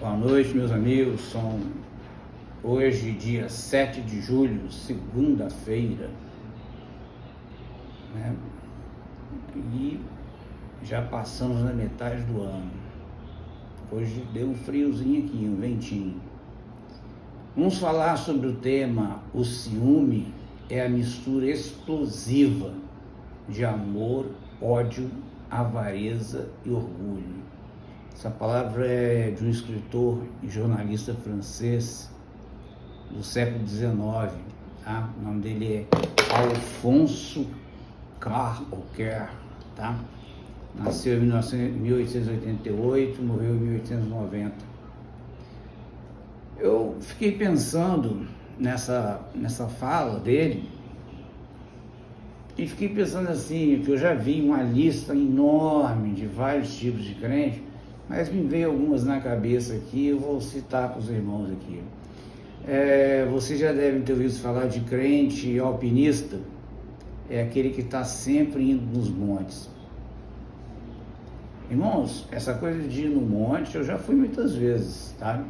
Boa noite, meus amigos. São hoje, dia 7 de julho, segunda-feira, né? E já passamos na metade do ano. Hoje deu um friozinho aqui, um ventinho. Vamos falar sobre o tema: o ciúme é a mistura explosiva de amor, ódio, avareza e orgulho. Essa palavra é de um escritor e jornalista francês do século XIX, tá? O nome dele é Alphonse Carrère, tá? Nasceu em 1888, morreu em 1890. Eu fiquei pensando nessa fala dele e fiquei pensando assim, que eu já vi uma lista enorme de vários tipos de crente, mas me veio algumas na cabeça aqui, eu vou citar para os irmãos aqui. Vocês já devem ter ouvido falar de crente alpinista, é aquele que está sempre indo nos montes. Irmãos, essa coisa de ir no monte eu já fui muitas vezes, tá?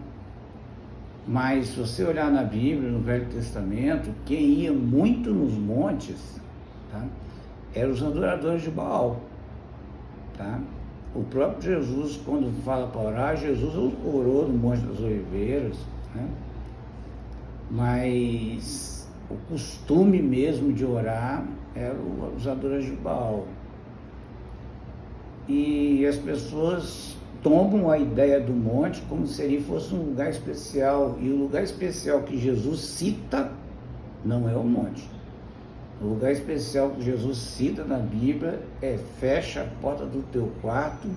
Mas se você olhar na Bíblia, no Velho Testamento, quem ia muito nos montes, tá, eram os adoradores de Baal, tá? O próprio Jesus, quando fala para orar, Jesus orou no Monte das Oliveiras, né? Mas o costume mesmo de orar eram os adoradores de Baal. E as pessoas tomam a ideia do monte como se fosse um lugar especial. E o lugar especial que Jesus cita não é o monte. O lugar especial que Jesus cita na Bíblia é: fecha a porta do teu quarto,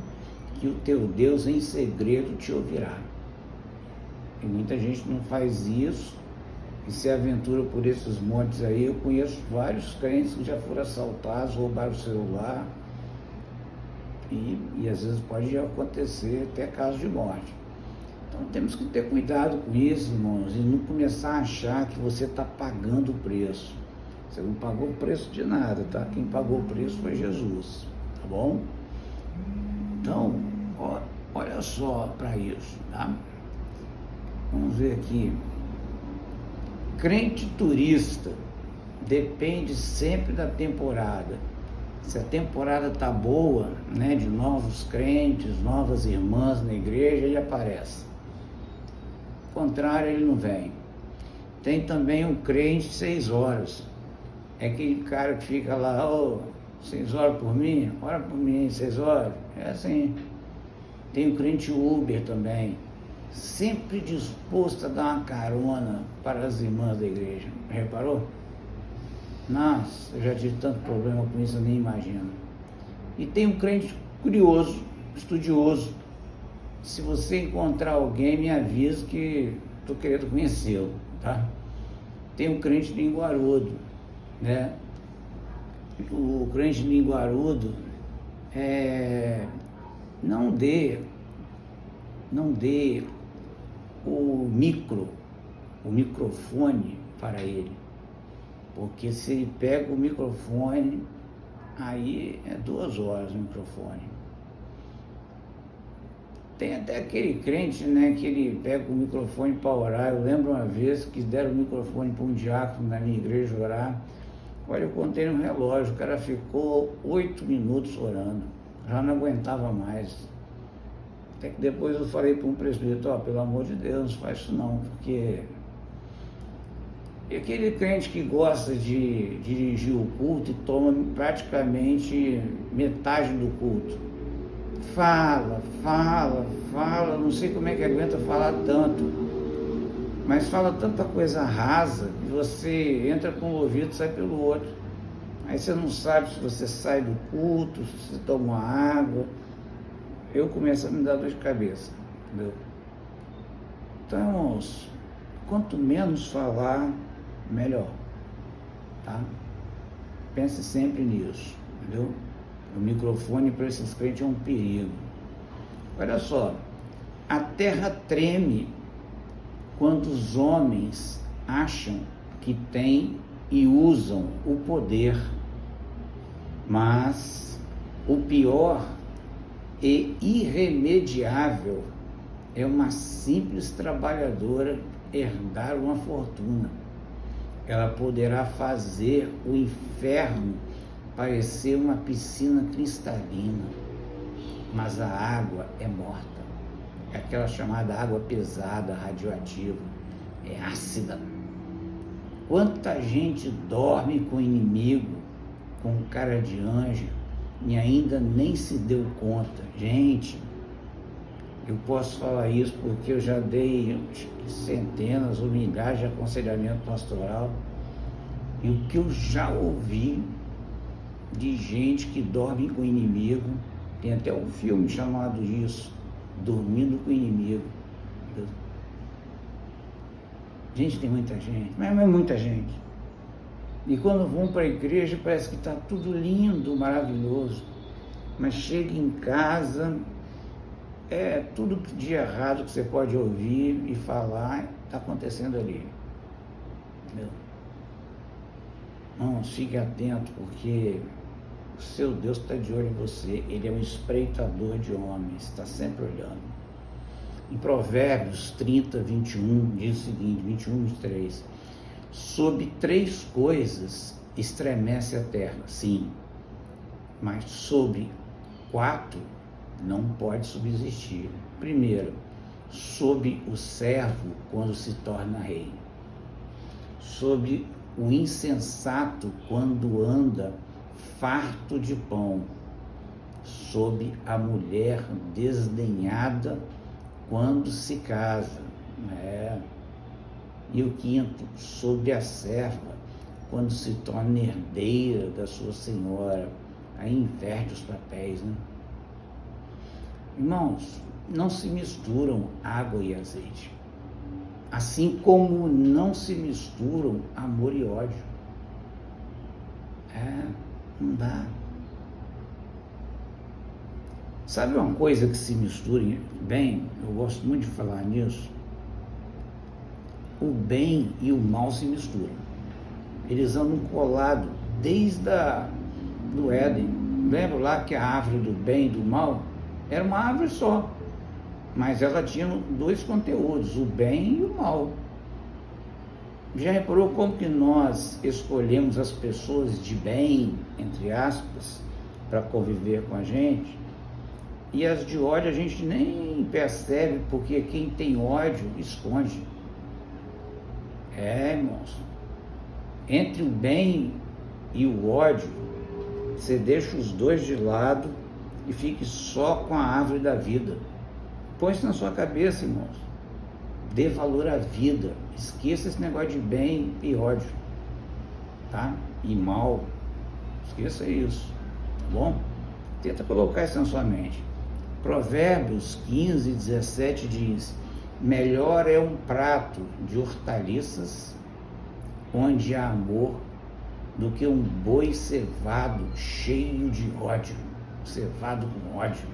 que o teu Deus em segredo te ouvirá. E muita gente não faz isso e se aventura por esses montes aí. Eu conheço vários crentes que já foram assaltados, roubaram o celular, e às vezes pode acontecer até caso de morte. Então temos que ter cuidado com isso, irmãos, e não começar a achar que você está pagando o preço. Você não pagou o preço de nada, tá? Quem pagou o preço foi Jesus, tá bom? Então, olha só para isso, tá? Vamos ver aqui. Crente turista depende sempre da temporada. Se a temporada tá boa, né, de novos crentes, novas irmãs na igreja, ele aparece. Ao contrário, ele não vem. Tem também o crente 6 horas. É aquele cara que fica lá: 6 horas por mim, ora por mim, 6 horas. É assim. Tem o crente Uber também, sempre disposto a dar uma carona para as irmãs da igreja. Reparou? Nossa, eu já tive tanto problema com isso, eu nem imagino. E tem um crente curioso, estudioso. Se você encontrar alguém, me avisa que estou querendo conhecê-lo, tá? Tem um crente linguarudo, né? O crente linguarudo não dê o microfone para ele, porque se ele pega o microfone, aí é 2 horas o microfone. Tem até aquele crente, né, que ele pega o microfone para orar. Eu lembro uma vez que deram o microfone para um diácono na minha igreja orar. Olha, eu contei no relógio, o cara ficou 8 minutos orando, já não aguentava mais. Até que depois eu falei para um presbítero: pelo amor de Deus, não faz isso não, porque... E aquele crente que gosta de dirigir o culto e toma praticamente metade do culto. Fala, não sei como é que aguenta falar tanto, mas fala tanta coisa rasa que você entra com um ouvido e sai pelo outro. Aí você não sabe se você sai do culto, se você toma uma água. Eu começo a me dar dor de cabeça, entendeu? Então, irmãos, quanto menos falar, melhor, tá? Pense sempre nisso, entendeu? O microfone para esses crentes é um perigo. Olha só, a terra treme quando os homens acham que têm e usam o poder, mas o pior e irremediável é uma simples trabalhadora herdar uma fortuna. Ela poderá fazer o inferno parecer uma piscina cristalina, mas a água é morta. É aquela chamada água pesada, radioativa, é ácida. Quanta gente dorme com o inimigo, com cara de anjo, e ainda nem se deu conta. Gente, eu posso falar isso porque eu já dei centenas ou milhares de aconselhamento pastoral, e o que eu já ouvi de gente que dorme com o inimigo, tem até um filme chamado isso, Dormindo com o Inimigo. Gente, tem muita gente, mas é muita gente. E quando vão para a igreja parece que está tudo lindo, maravilhoso, mas chega em casa, tudo de errado que você pode ouvir e falar, está acontecendo ali. Entendeu? Não, fique atento, porque o seu Deus está de olho em você. Ele é um espreitador de homens, está sempre olhando. Em Provérbios 30, 21, diz o seguinte, 21, 23. Sob 3 coisas estremece a terra, sim, mas sob 4 não pode subsistir. Primeiro, sob o servo quando se torna rei. Sob o insensato quando anda farto de pão, sob a mulher desdenhada quando se casa, E o 5º, sobre a serva quando se torna herdeira da sua senhora. Aí inverte os papéis, né? Irmãos, não se misturam água e azeite, assim como não se misturam amor e ódio. Não dá. Sabe uma coisa que se mistura bem? Eu gosto muito de falar nisso. O bem e o mal se misturam. Eles andam colados desde do Éden. Lembra lá que a árvore do bem e do mal era uma árvore só, mas ela tinha 2 conteúdos, o bem e o mal. Já reparou como que nós escolhemos as pessoas de bem, entre aspas, para conviver com a gente? E as de ódio a gente nem percebe, porque quem tem ódio esconde. Irmãos, entre o bem e o ódio, você deixa os 2 de lado e fique só com a árvore da vida. Põe isso na sua cabeça, irmãos. Dê valor à vida. Esqueça esse negócio de bem e ódio, tá? E mal. Esqueça isso, tá bom? Tenta colocar isso na sua mente. Provérbios 15, 17 diz: melhor é um prato de hortaliças onde há amor do que um boi cevado cheio de ódio. Cevado com ódio.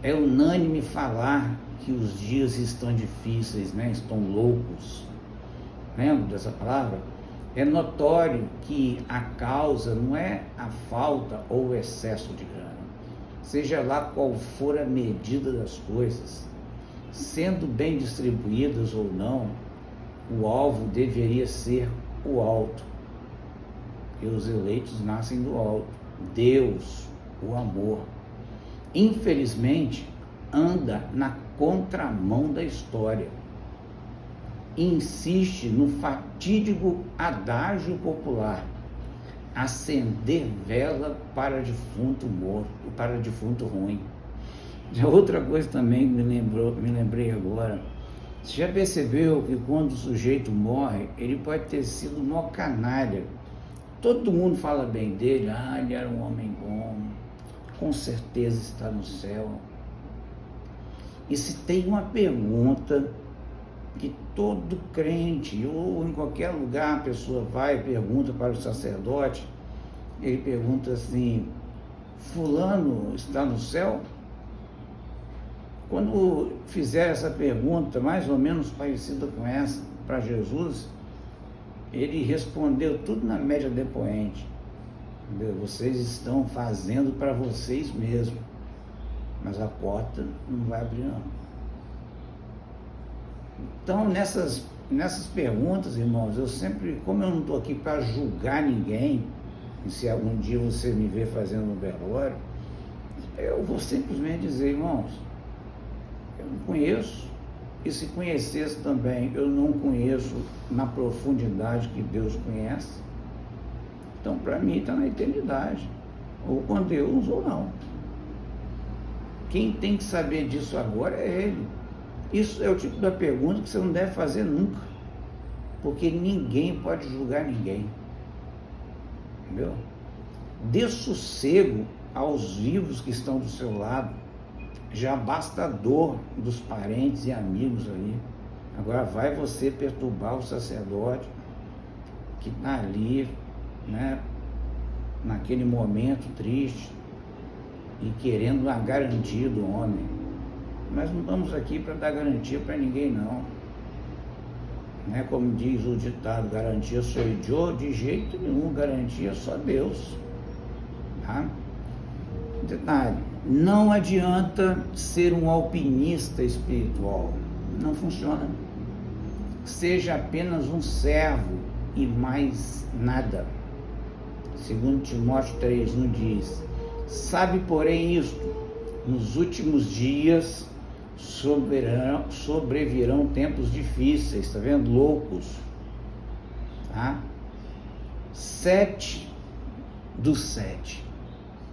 É unânime falar que os dias estão difíceis, estão loucos. Lembra dessa palavra? É notório que a causa não é a falta ou o excesso de grana. Seja lá qual for a medida das coisas, sendo bem distribuídas ou não, o alvo deveria ser o alto. Porque os eleitos nascem do alto. Deus, o amor. Infelizmente, anda na contramão da história. Insiste no fatídico adágio popular: acender vela para defunto morto, para defunto ruim. Já outra coisa também que me lembrei agora. Você já percebeu que quando o sujeito morre, ele pode ter sido uma canalha. Todo mundo fala bem dele, ele era um homem bom, com certeza está no céu. E se tem uma pergunta que todo crente, ou em qualquer lugar a pessoa vai e pergunta para o sacerdote, ele pergunta assim: fulano está no céu? Quando fizer essa pergunta, mais ou menos parecida com essa, para Jesus, ele respondeu tudo na média depoente. Vocês estão fazendo para vocês mesmos. mas a porta não vai abrir não. Então, nessas perguntas, irmãos, eu sempre, como eu não estou aqui para julgar ninguém, e se algum dia você me ver fazendo um velório, eu vou simplesmente dizer, irmãos, eu não conheço, e se conhecesse também, eu não conheço na profundidade que Deus conhece. Então, para mim, está na eternidade, ou com Deus ou não. Quem tem que saber disso agora é Ele. Isso é o tipo da pergunta que você não deve fazer nunca, porque ninguém pode julgar ninguém, entendeu? Dê sossego aos vivos que estão do seu lado, já basta a dor dos parentes e amigos ali. Agora vai você perturbar o sacerdote que está ali, né, naquele momento triste e querendo uma garantia do homem. Nós não estamos aqui para dar garantia para ninguém, não. Né? Como diz o ditado, garantia sou eu, de jeito nenhum, garantia só Deus. Tá? Detalhe, não adianta ser um alpinista espiritual, não funciona. Seja apenas um servo e mais nada. Segundo Timóteo 3:1 diz, sabe porém isto, nos últimos dias sobrevirão tempos difíceis, está vendo? Loucos, tá? 7 dos 7,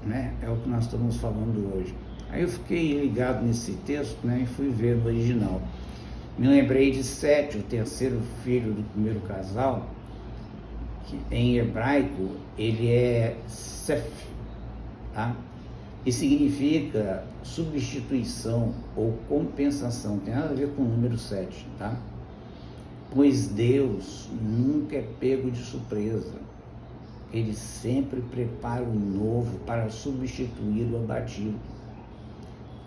né? É o que nós estamos falando hoje. Aí eu fiquei ligado nesse texto, né? E fui ver no original. Me lembrei de Sete, o terceiro filho do primeiro casal, que em hebraico ele é Sef, tá? E significa substituição ou compensação, tem nada a ver com o número 7, tá? Pois Deus nunca é pego de surpresa, Ele sempre prepara o novo para substituir o abatido.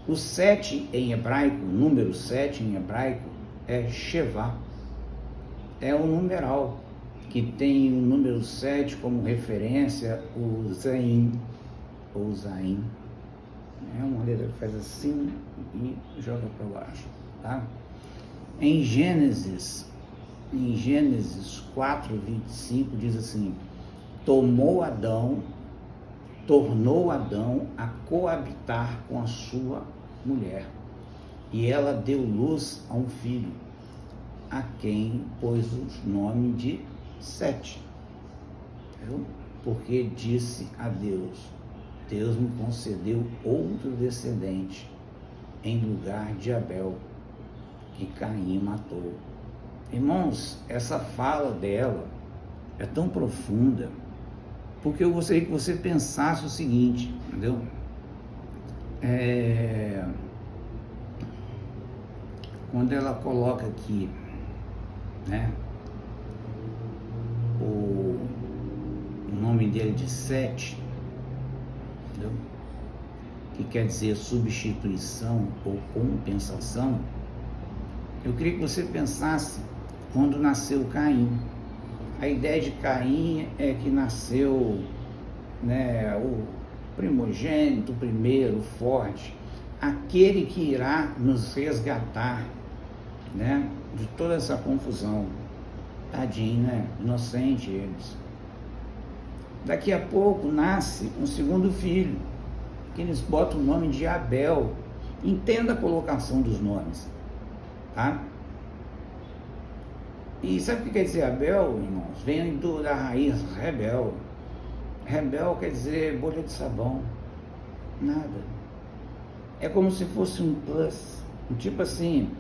O 7 em hebraico, o número 7 em hebraico é Shevá, é um numeral que tem o número 7 como referência, o Zain, ou Zain. É uma letra que faz assim e joga para baixo, tá? Em Gênesis 4:25 diz assim, tornou Adão a coabitar com a sua mulher, e ela deu luz a um filho, a quem pôs o nome de Sete, viu? Porque disse a Deus, Deus me concedeu outro descendente em lugar de Abel, que Caim matou. Irmãos, essa fala dela é tão profunda, porque eu gostaria que você pensasse o seguinte, entendeu? Quando ela coloca aqui, né, o nome dele de Sete, entendeu? Que quer dizer substituição ou compensação, eu queria que você pensasse quando nasceu Caim. A ideia de Caim é que nasceu, né, o primogênito, o primeiro, forte, aquele que irá nos resgatar, né, de toda essa confusão. Tadinho, né? Inocente eles. Daqui a pouco nasce um segundo filho, que eles botam o nome de Abel. Entenda a colocação dos nomes, tá? E sabe o que quer dizer Abel, irmãos? Vem da raiz rebel. Rebel quer dizer bolha de sabão. Nada. É como se fosse um plus. Tipo assim,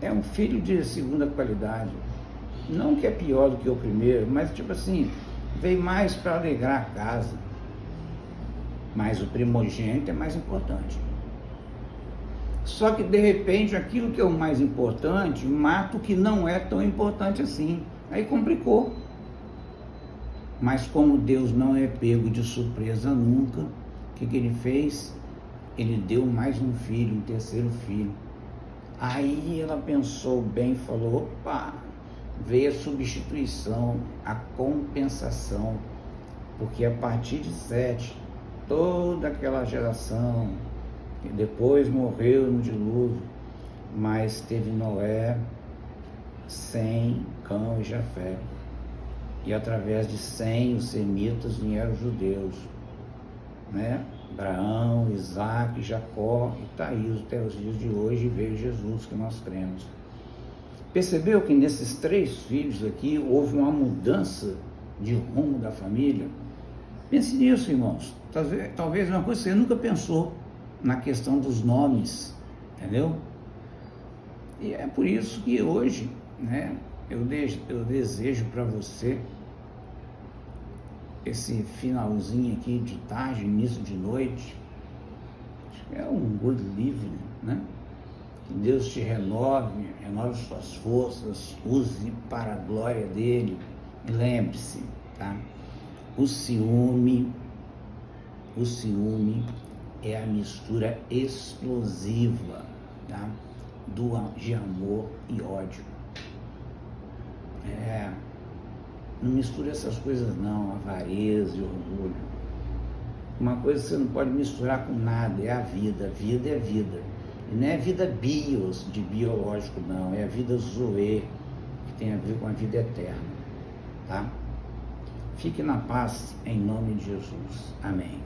é um filho de segunda qualidade. Não que é pior do que o primeiro, mas tipo assim, veio mais para alegrar a casa. Mas o primogênito é mais importante. Só que de repente aquilo que é o mais importante mata o que não é tão importante assim. Aí complicou. Mas como Deus não é pego de surpresa nunca, o que ele fez? Ele deu mais um filho, um terceiro filho. Aí ela pensou bem e falou, opa, veio a substituição, a compensação, porque a partir de Sete, toda aquela geração que depois morreu no dilúvio, mas teve Noé, Sem, Cão e Jafé. E através de Sem, os semitas, vieram os judeus, né? Abraão, Isaac, Jacó e está aí até os dias de hoje, veio Jesus que nós cremos. Percebeu que nesses 3 filhos aqui houve uma mudança de rumo da família? Pense nisso, irmãos. Talvez uma coisa que você nunca pensou na questão dos nomes, entendeu? E é por isso que hoje, né, eu desejo para você esse finalzinho aqui de tarde, início de noite, é um good living, né? Que Deus te renove suas forças, use para a glória dele. E lembre-se, tá? O ciúme é a mistura explosiva, tá? De amor e ódio. Não mistura essas coisas não, avareza e orgulho. Uma coisa que você não pode misturar com nada, é a vida. Vida é vida. E não é vida de biológico não, é a vida zoe, que tem a ver com a vida eterna, tá? Fique na paz, em nome de Jesus. Amém.